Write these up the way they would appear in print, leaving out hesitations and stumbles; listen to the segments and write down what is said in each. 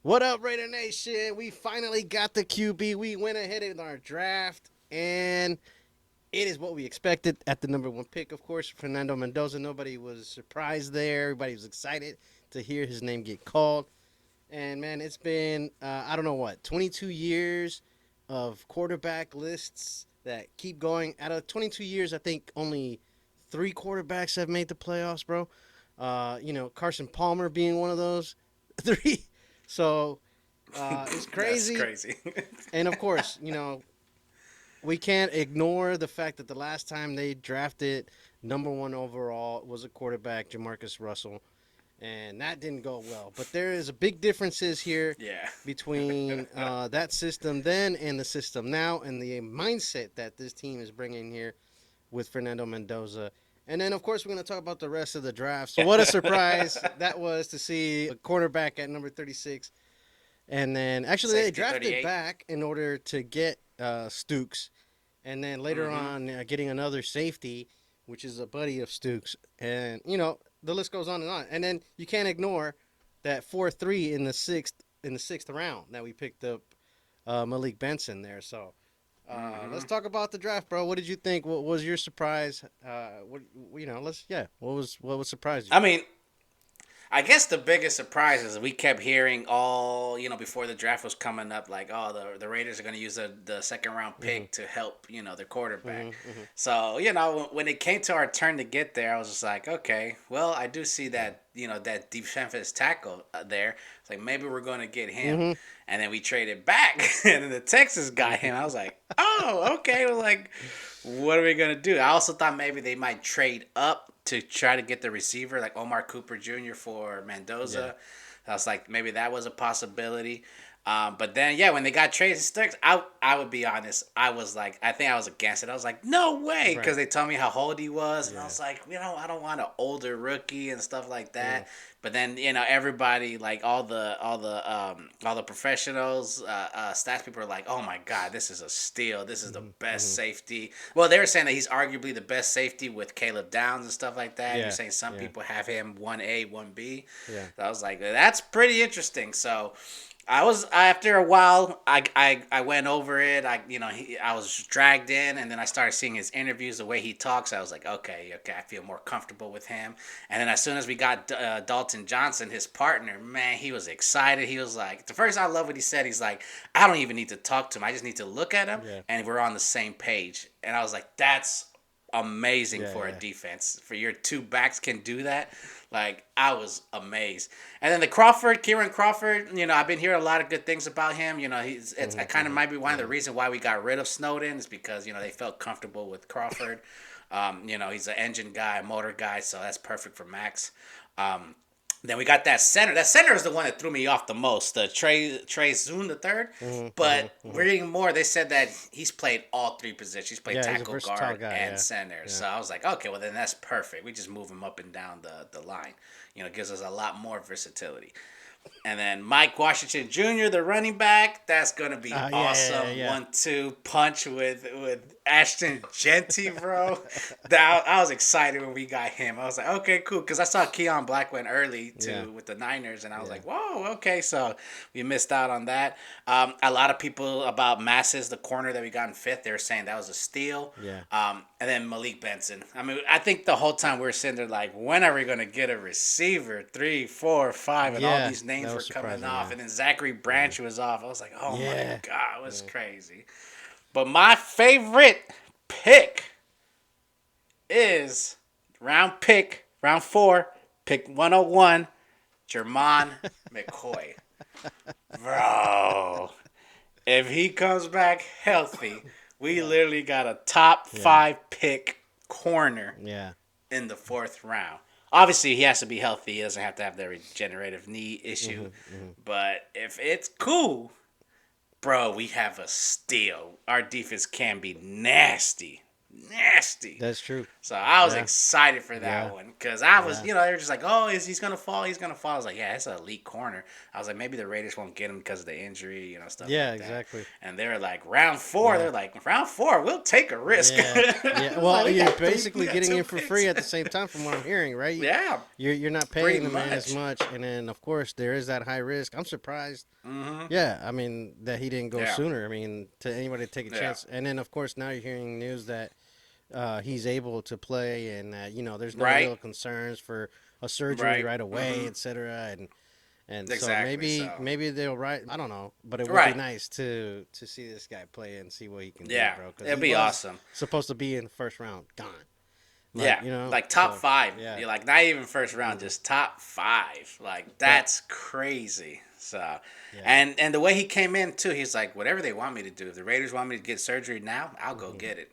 What up, Raider Nation? We finally got the QB. We went ahead in our draft, and it is what we expected at the number one pick, of course. Fernando Mendoza. Nobody was surprised there. Everybody was excited to hear his name get called. And man, it's been I don't know what 22 years of quarterback lists that keep going. Out of 22 years, I think only three quarterbacks have made the playoffs, bro. Carson Palmer being one of those three. So it's That's crazy. crazy. And of course, we can't ignore the fact that the last time they drafted number one overall was a quarterback, Jamarcus Russell, and that didn't go well. But there is a big differences here Yeah. between that system then and the system now, and the mindset that this team is bringing here with Fernando Mendoza. And then, of course, we're going to talk about the rest of the draft. So, what a surprise that was to see a cornerback at number 36. And then, actually, they Safety drafted 38. back in order to get Stooks. And then later Mm-hmm. on, getting another safety, which is a buddy of Stooks. And, the list goes on and on. And then you can't ignore that 4-3 in the sixth round that we picked up Malik Benson there. So, Mm-hmm. let's talk about the draft, bro. What did you think? What was your surprise? What surprised you? I mean, I guess the biggest surprise is we kept hearing all, before the draft was coming up, like, oh, the Raiders are going to use the second round Mm-hmm. pick to help, their quarterback. Mm-hmm. Mm-hmm. So, when it came to our turn to get there, I was just like, okay, well, I do see Yeah. that, that defensive tackle there. It's like, maybe we're going to get him. Mm-hmm. And then we traded back, and then the Texans got him. I was like, oh, okay. Well, like, what are we going to do? I also thought maybe they might trade up to try to get the receiver, like Omar Cooper Jr. for Yeah. Mendoza. I was like, maybe that was a possibility. But then, yeah, when they got Trey Starks, I would be honest. I was like, I think I was against it. I was like, no way, because Right. they told me how old he was, and I Yeah. was like, I don't want an older rookie and stuff like Yeah. that. But then, everybody, like all the professionals, stats people are like, oh my god, this is a steal. This is the Mm-hmm. best Mm-hmm. safety. Well, they were saying that he's arguably the best safety with Caleb Downs and stuff like that. You're Yeah. saying some Yeah. people have him 1A, 1B. Yeah. So I was like, that's pretty interesting. So I was after a while, I went over it. I was dragged in, and then I started seeing his interviews, the way he talks. I was like, okay, I feel more comfortable with him. And then as soon as we got Dalton Johnson, his partner, man, he was excited. He was like, the first I love what he said. He's like, I don't even need to talk to him. I just need to look at him, Yeah. and we're on the same page. And I was like, that's amazing Yeah. for a Yeah. defense. For your two backs can do that. Like, I was amazed. And then Kieran Crawford, I've been hearing a lot of good things about him. It's Mm-hmm. it kind of Mm-hmm. might be one of the Mm-hmm. reasons why we got rid of Snowden is because, they felt comfortable with Crawford. He's an engine guy, a motor guy, so that's perfect for Max. Then we got that center. That center is the one that threw me off the most. The Trey Zoon the third. Mm-hmm. But Mm-hmm. Mm-hmm. reading more, they said that he's played all three positions. He's played Yeah, he's a tackle, versatile guard, guy. and Yeah. center. Yeah. So I was like, okay, well then that's perfect. We just move him up and down the line. It gives us a lot more versatility. And then Mike Washington Jr., the running back, that's gonna be Yeah. Yeah. awesome. Yeah. 1-2 punch with Ashton Genty, bro. That I was excited when we got him. I was like, okay, cool, because I saw Keon Black went early Yeah. too with the Niners, and I was Yeah. like, whoa, okay. So we missed out on that. A lot of people about Masses, the corner that we got in fifth, they were saying that was a steal. Yeah. And then Malik Benson. I mean, I think the whole time we were sitting there like, when are we gonna get a receiver? 3, 4, 5, and all Yeah. these names That were was coming surprising. off, Yeah. and then Zachary Yeah. Branch was off. I was like, oh my Yeah. god, it was Yeah. crazy. But my favorite pick is round 4, pick 101, Jermod McCoy. Bro, if he comes back healthy, we literally got a top Yeah. 5 pick corner Yeah. in the 4th round. Obviously, he has to be healthy. He doesn't have to have that regenerative knee issue. Mm-hmm. Mm-hmm. But if it's cool, bro, we have a steal. Our defense can be nasty. nasty. That's true. So I was Yeah. excited for that Yeah. one because I was, Yeah. they were just like, oh, he's gonna fall? He's gonna fall. I was like, yeah, it's an elite corner. I was like, maybe the Raiders won't get him because of the injury, stuff Yeah. like that. Exactly. And they were like, round 4. Yeah. They're like, round 4, we'll take a risk. Yeah. Yeah. Like, Well, we you're got we basically got getting 2 in for picks. free at the same time, from what I'm hearing, right? Yeah, You're not pretty paying the man as much. much, and then of course there is that high risk. I'm surprised. Mm-hmm. Yeah, I mean that he didn't go Yeah, sooner. I mean, to anybody to take a yeah, chance, and then of course now you're hearing news that he's able to play, and there's no right, real concerns for a surgery right. right away, Mm-hmm. etc. And so Exactly. maybe they'll write. I don't know, but it would be Right. nice to see this guy play and see what he can do, Yeah, bro. Because it'd he be was awesome. supposed to be in the first round, gone. Yeah, like top So 5. yeah, You're like not even first round, Mhm. just top 5. Like but that's crazy. So, yeah, and the way he came in too, he's like, whatever they want me to do. If the Raiders want me to get surgery now, I'll go hmm get it.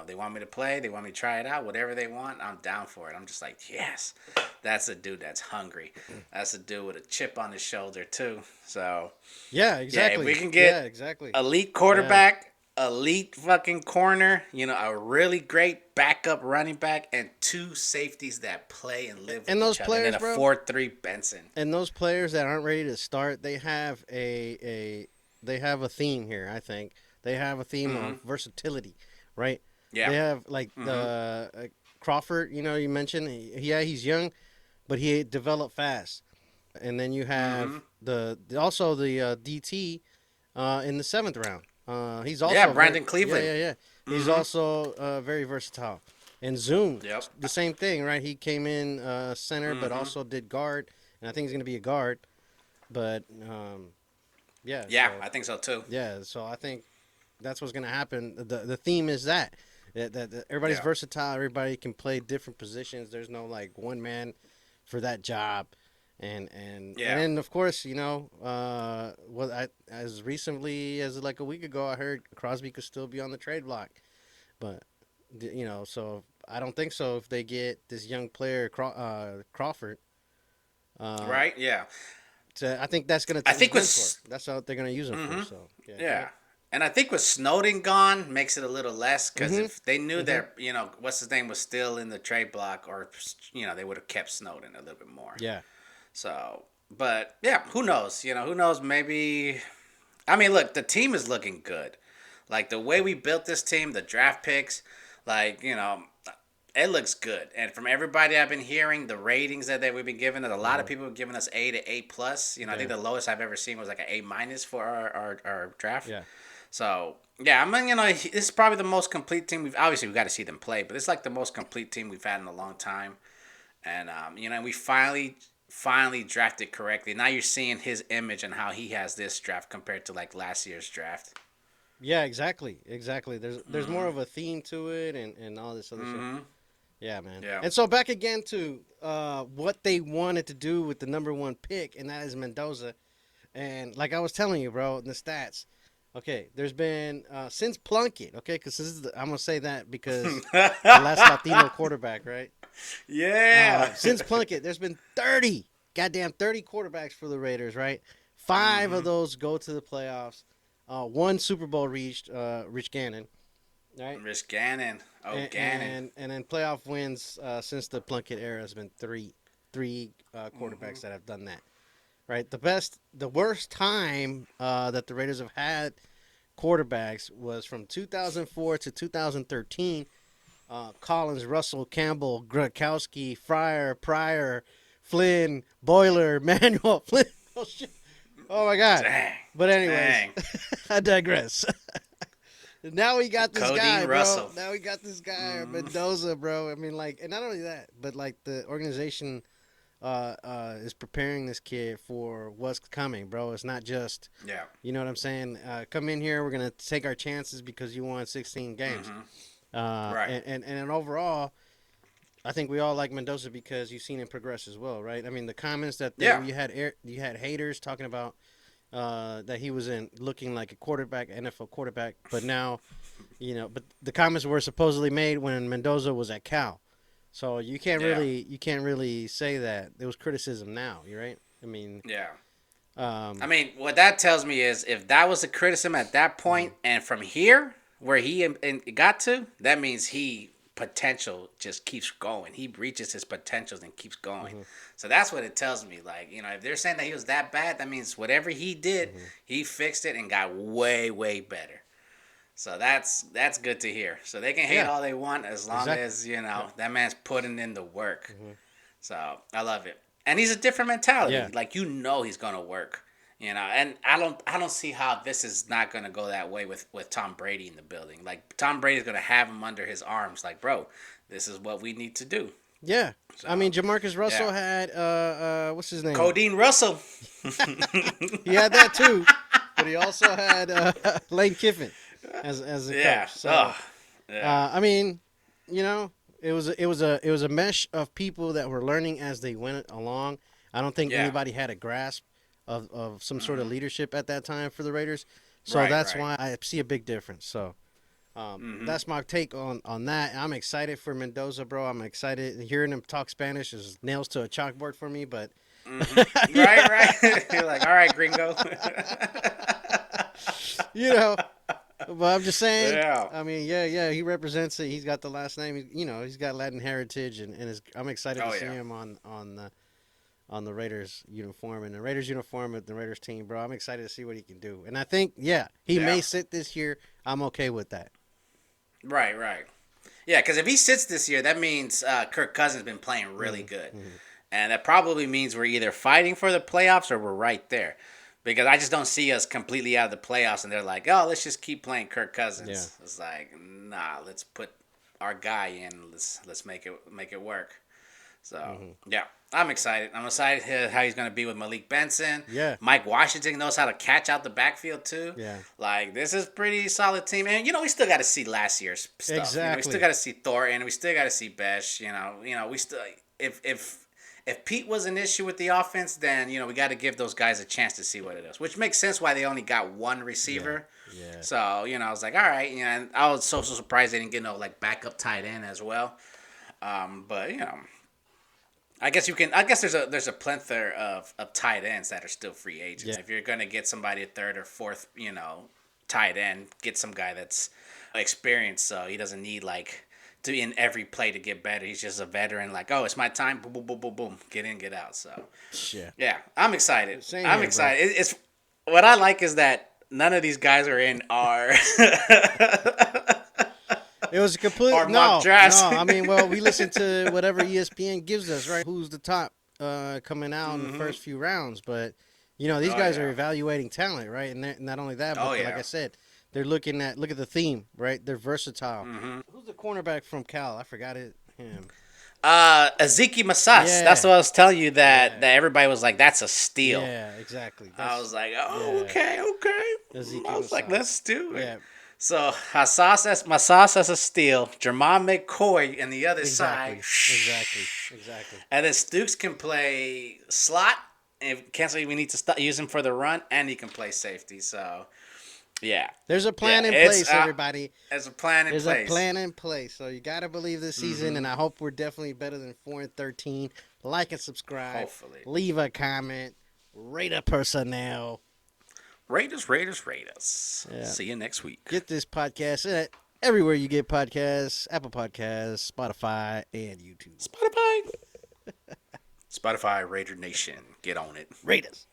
They want me to play, they want me to try it out. Whatever they want, I'm down for it. I'm just like, yes, that's a dude that's hungry. That's a dude with a chip on his shoulder too. So, yeah, yeah, if we exactly, can yeah, get exactly, elite yeah. quarterback, elite fucking corner, a really great backup running back, and 2 safeties that play and live And with those each other, and then players, a bro, 4-3 Benson. and those players that aren't ready to start, they have they have a theme here. I think they have a theme Mm-hmm. of versatility, right? Yeah. They have like Mm-hmm. the Crawford. You mentioned, yeah, he's young, but he developed fast. And then you Mm-hmm. have also the DT in the seventh round. He's Yeah, also very Brandon yeah, Cleveland. yeah, yeah. He's Mm-hmm. also very versatile. And Zoom, Yep. the same thing, right? He came in center, but Mm-hmm. also did guard, and I think he's going to be a guard. But yeah, Yeah, so I think so too. so I think that's what's going to happen. The theme is that everybody's Yeah. versatile. Everybody can play different positions. There's no like one man for that job. And Yeah. then of course as recently as like a week ago I heard Crosby could still be on the trade block, but so I don't think so if they get this young player Crawford. Uh, Right. Yeah. I think that's gonna I his think mentor. with. That's what they're gonna use him for. Mm-hmm. So yeah, go Yeah. ahead. And I think with Snowden gone makes it a little less because Mhm. if they knew Mhm. that what's his name was still in the trade block, or they would have kept Snowden a little bit more. Yeah. So, but yeah, who knows? Who knows? Maybe. I mean, look, the team is looking good. Like the way we built this team, the draft picks, like it looks good. And from everybody I've been hearing, the ratings that we've been given, a lot of Mhm. people have given us A to A plus. I think Yeah. the lowest I've ever seen was like an A minus for our draft. Yeah. So yeah, I mean, this is probably the most complete team we've got to see them play, but it's like the most complete team we've had in a long time. And we finally drafted correctly. Now you're seeing his image and how he has this draft compared to like last year's draft. Yeah. Exactly. Exactly. There's more Mm-hmm. of a theme to it and all this other shit. Mm-hmm. Yeah, man. Yeah. And so back again to what they wanted to do with the number one pick, and that is Mendoza. And like I was telling you, bro, the stats. Okay, there's been since Plunkett. Okay, because I'm gonna say that because the last Latino quarterback, right? Yeah. Since Plunkett, there's been 30 quarterbacks for the Raiders, right? 5 of Mm-hmm. those go to the playoffs. One Super Bowl reached, Rich Gannon, right? Rich Gannon. Oh, Gannon. And then playoff wins since the Plunkett era has been three Mm-hmm. quarterbacks that have done that. Right, the worst time that the Raiders have had quarterbacks was from 2004 to 2013. Collins, Russell, Campbell, Gronkowski, Fryer, Pryor, Flynn, Boiler, Manuel, Flynn. Oh shit! Oh my god! Dang. But anyways, Dang. I digress. Now we got this Codeine guy, bro. Russell. Now we got this guy, Mm-hmm. Mendoza, bro. I mean, like, and not only that, but like the organization is preparing this kid for what's coming, bro. It's not just, Yeah. you know what I'm saying? Come in here, we're gonna take our chances because you won 16 games. Mm-hmm. Uh, Right. and overall, I think we all like Mendoza because you've seen him progress as well, right? I mean, the comments that Yeah. you had haters talking about that he was in looking like a quarterback, NFL quarterback, but now, but the comments were supposedly made when Mendoza was at Cal. So Yeah. you can't really say that there was criticism now. You right? I mean, Yeah. I um, mean, what that tells me is if that was a criticism at that mhm. point, and from here, where he got to, that means he potential just keeps going. He reaches his potentials and keeps going. So that's what it tells me. Like, if they're saying that he was that bad, that means whatever he did, he fixed it and got way, way better. So that's good to hear. So they can hate all they want as long as, that man's putting in the work. So I love it. And he's a different mentality. Yeah. Like, he's gonna work. And I don't see how this is not gonna go that way with Tom Brady in the building. Like, Tom Brady's gonna have him under his arms. Like, bro, this is what we need to do. Yeah. So, I mean, Jamarcus Russell had what's his name? Codeine Russell. He had that too, but he also had Lane Kiffin as a coach. So, I mean, it was a mesh of people that were learning as they went along. I don't think anybody had a grasp of some sort of leadership at that time for the Raiders. So that's why I see a big difference. So that's my take on that. I'm excited for Mendoza, bro. I'm excited. Hearing him talk Spanish is nails to a chalkboard for me, but right. You're like, all right, gringo. But I'm just saying. Yeah. I mean, he represents it. He's got the last name. He's got Latin heritage, and I'm excited to see him on the Raiders uniform and the Raiders uniform with the Raiders team, bro. I'm excited to see what he can do, and I think he may sit this year. I'm okay with that. Right. Yeah, because if he sits this year, that means Kirk Cousins has been playing really good, and that probably means we're either fighting for the playoffs or we're right there. Because I just don't see us completely out of the playoffs, and they're like, "Oh, let's just keep playing Kirk Cousins." Yeah. It's like, nah, let's put our guy in. Let's make it work. So yeah, I'm excited. I'm excited how he's gonna be with Malik Benson. Yeah, Mike Washington knows how to catch out the backfield too. Yeah, like this is pretty solid team, and we still got to see last year's stuff. Exactly. We still got to see Thornton. We still got to see Besh. We still if Pete was an issue with the offense, then we got to give those guys a chance to see what it is, which makes sense why they only got one receiver. Yeah. So I was like, all right, and I was so surprised they didn't get no backup tight end as well. But I guess there's a plethora of tight ends that are still free agents. Yeah. If you're gonna get somebody a third or fourth, tight end, get some guy that's experienced, so he doesn't need to in every play to get better. He's just a veteran. Like, oh, it's my time. Boom, boom, boom, boom, boom. Get in, get out. So, yeah, I'm excited. I'm excited. It's what I like is that none of these guys are in our. It was a complete no. I mean, we listen to whatever ESPN gives us, right? Who's the top coming out in the first few rounds? But these guys are evaluating talent, right? And not only that, but like I said. They're look at the theme, right? They're versatile. Who's the cornerback from Cal? I forgot him. Ezekiel Massas. Yeah. That's what I was telling you that everybody was like, that's a steal. Yeah, exactly. I was like, okay. Ezekiel I was like, let's do it. Yeah. So Massas as a steal. Jermod McCoy on the other side. Exactly. And then Stukes can play slot. And we need to use him for the run, and he can play safety. So. Yeah. There's a plan in place, everybody. There's a plan in place. So you got to believe this season, and I hope we're definitely better than 4-13. Like and subscribe. Hopefully. Leave a comment. Raider personnel. Raiders. Yeah. See you next week. Get this podcast everywhere you get podcasts. Apple Podcasts, Spotify, and YouTube. Spotify, Raider Nation. Get on it. Raiders.